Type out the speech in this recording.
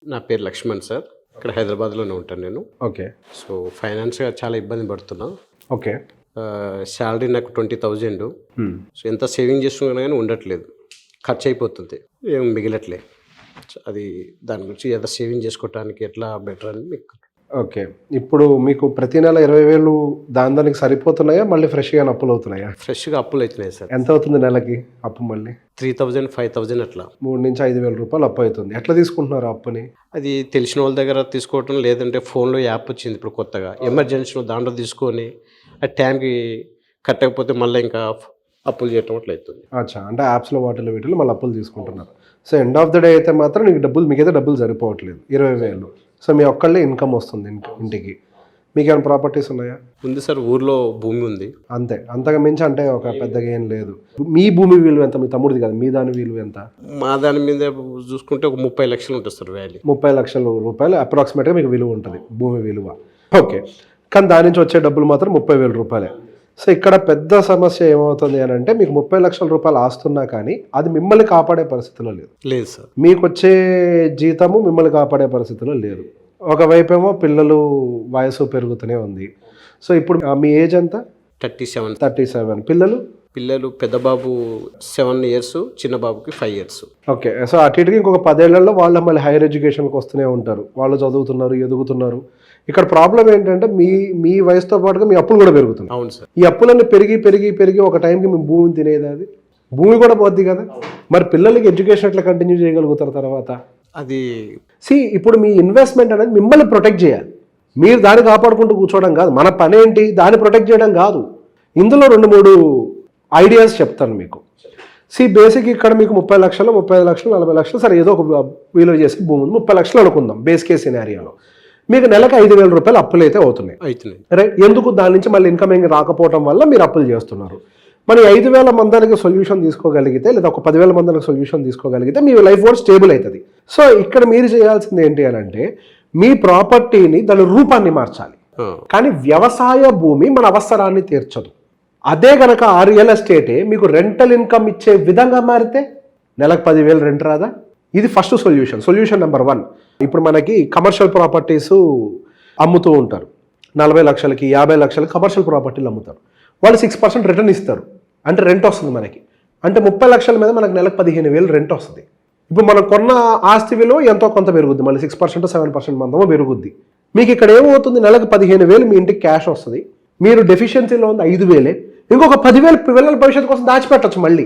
నా పేరు లక్ష్మణ్ సార్. ఇక్కడ హైదరాబాద్లోనే ఉంటాను నేను. ఓకే. సో ఫైనాన్స్గా చాలా ఇబ్బంది పడుతున్నా. ఓకే. శాలరీ నాకు 20,000. సో ఎంత సేవింగ్ చేసుకున్నా కానీ ఉండట్లేదు, ఖర్చు అయిపోతుంది, ఏం మిగిలట్లే. అది దాని గురించి ఏదో సేవింగ్ చేసుకోవటానికి ఎట్లా బెటర్ అని మీకు. ఓకే. ఇప్పుడు మీకు ప్రతి నెల 20,000 దానికి సరిపోతున్నాయా, మళ్ళీ ఫ్రెష్గా అప్పులు అవుతున్నాయా? ఫ్రెష్గా అప్పులు అవుతున్నాయి సార్. ఎంత అవుతుంది నెలకి అప్పు? మళ్ళీ 3,000 5,000 అట్లా. 3,000 నుంచి 5,000 రూపాయలు అప్పు అవుతుంది. ఎట్లా తీసుకుంటున్నారు అప్పుని? అది తెలిసిన వాళ్ళ దగ్గర తీసుకోవటం, లేదంటే ఫోన్లో యాప్ వచ్చింది ఇప్పుడు కొత్తగా, ఎమర్జెన్సీలో దాంట్లో తీసుకొని ఆ టైంకి కట్టకపోతే మళ్ళీ ఇంకా అప్పులు చేయటం అట్లా అవుతుంది. అచ్చా, అంటే యాప్స్లో వాటిలో వీటిలో మళ్ళీ అప్పులు తీసుకుంటున్నారు. So end of the day అయితే మాత్రం మీకైతే డబ్బులు సరిపోవట్లేదు. 20,000. సో మీ ఒక్కళ్ళే ఇన్కమ్ వస్తుంది ఇంటికి. మీకు ఏమైనా ప్రాపర్టీస్ ఉన్నాయా? ఉంది సార్, ఊర్లో భూమి ఉంది. అంతే, అంతగా మించి అంటే ఒక పెద్దగా ఏం లేదు. మీ భూమి విలువ ఎంత? మీ తమ్ముడిది కదా, మీ దాని విలువ ఎంత? మా దాని మీద చూసుకుంటే ఒక 30 లక్షలు ఉంటుంది సార్ వాల్యూ. 30 లక్షల రూపాయలు అప్రాక్సిమేట్గా మీకు విలువ ఉంటుంది, భూమి విలువ. ఓకే. కానీ దాని నుంచి వచ్చే డబ్బులు మాత్రం 30,000 రూపాయలే. సో ఇక్కడ పెద్ద సమస్య ఏమవుతుంది అని అంటే, మీకు 30 లక్షల రూపాయలు ఆస్తున్నా కానీ అది మిమ్మల్ని కాపాడే పరిస్థితిలో లేదు సార్. మీకు వచ్చే జీతము మిమ్మల్ని కాపాడే పరిస్థితిలో లేదు. ఒకవైపు ఏమో పిల్లలు వయసు పెరుగుతూనే ఉంది. సో ఇప్పుడు మీ ఏజ్ ఎంత? 37. పిల్లలు పెద్ద బాబు 7 years, చిన్న బాబుకి 5 years. ఓకే. సో అటు ఇటుకి ఇంకొక 10 ఏళ్లలో వాళ్ళు మళ్ళీ హైయర్ ఎడ్యుకేషన్కి వస్తూనే ఉంటారు. వాళ్ళు చదువుతున్నారు, ఎదుగుతున్నారు. ఇక్కడ ప్రాబ్లం ఏంటంటే మీ వయసుతో పాటుగా మీ అప్పులు కూడా పెరుగుతున్నాయి. అవును సార్. ఈ అప్పులన్నీ పెరిగి ఒక టైంకి మీ భూమిని తినేది, అది భూమి కూడా పోద్ది కదా. మరి పిల్లలకి ఎడ్యుకేషన్ ఎట్లా కంటిన్యూ చేయగలుగుతారు తర్వాత? అది ఇప్పుడు మీ ఇన్వెస్ట్మెంట్ అనేది మిమ్మల్ని ప్రొటెక్ట్ చేయాలి. మీరు దాన్ని కాపాడుకుంటూ కూర్చోవడం కాదు. మన పని ఏంటి? దాన్ని ప్రొటెక్ట్ చేయడం కాదు. ఇందులో 2-3 ఐడియాస్ చెప్తాను మీకు. బేసిక్ ఇక్కడ మీకు 30 లక్షలు, 35 లక్షలు, 40 లక్షలు, సరే ఏదో ఒక విలువ చేసి భూమి 30 లక్షలు అనుకుందాం బేస్ కేస్ సినారియోలో. మీకు నెలకు 5,000 రూపాయలు అప్పులు అయితే అవుతున్నాయి. ఎందుకు? దాని నుంచి మళ్ళీ ఇన్కమ్ ఏం రాకపోవడం వల్ల మీరు అప్పులు చేస్తున్నారు. మరి 5,000 మందికి సొల్యూషన్ తీసుకోగలిగితే, లేదా ఒక 10,000 మందికి సొల్యూషన్ తీసుకోగలిగితే మీ లైఫ్ కూడా స్టేబుల్ అవుతుంది. సో ఇక్కడ మీరు చేయాల్సింది ఏంటి అని అంటే, మీ ప్రాపర్టీని దాని రూపాన్ని మార్చాలి. కానీ వ్యవసాయ భూమి మన అవసరాన్ని తీర్చదు. అదే గనక ఆ రియల్ ఎస్టేటే మీకు రెంటల్ ఇన్కమ్ ఇచ్చే విధంగా మారితే నెలకు 10,000 రెంట్ రాదా? ఇది ఫస్ట్ సొల్యూషన్ నెంబర్ 1. ఇప్పుడు మనకి కమర్షియల్ ప్రాపర్టీస్ అమ్ముతూ ఉంటారు. 40 లక్షలకి 50 లక్షలకి కమర్షియల్ ప్రాపర్టీలు అమ్ముతారు. వాళ్ళు 6% రిటర్న్ ఇస్తారు. అంటే రెంట్ వస్తుంది మనకి. అంటే 30 లక్షల మీద మనకు నెలకు 15,000 రెంట్ వస్తుంది. ఇప్పుడు మనం కొన్న ఆస్తి విలువ ఎంతో కొంత పెరుగుద్ది, మళ్ళీ 6% 7% మందమో పెరుగుద్ది. మీకు ఇక్కడ ఏమవుతుంది? నెలకు 15,000 మీ ఇంటికి క్యాష్ వస్తుంది. మీరు డెఫిషియన్సీలో ఉంది 5,000. ఇంకొక 10,000 పిల్లల భవిష్యత్తు కోసం దాచిపెట్టచ్చు మళ్ళీ.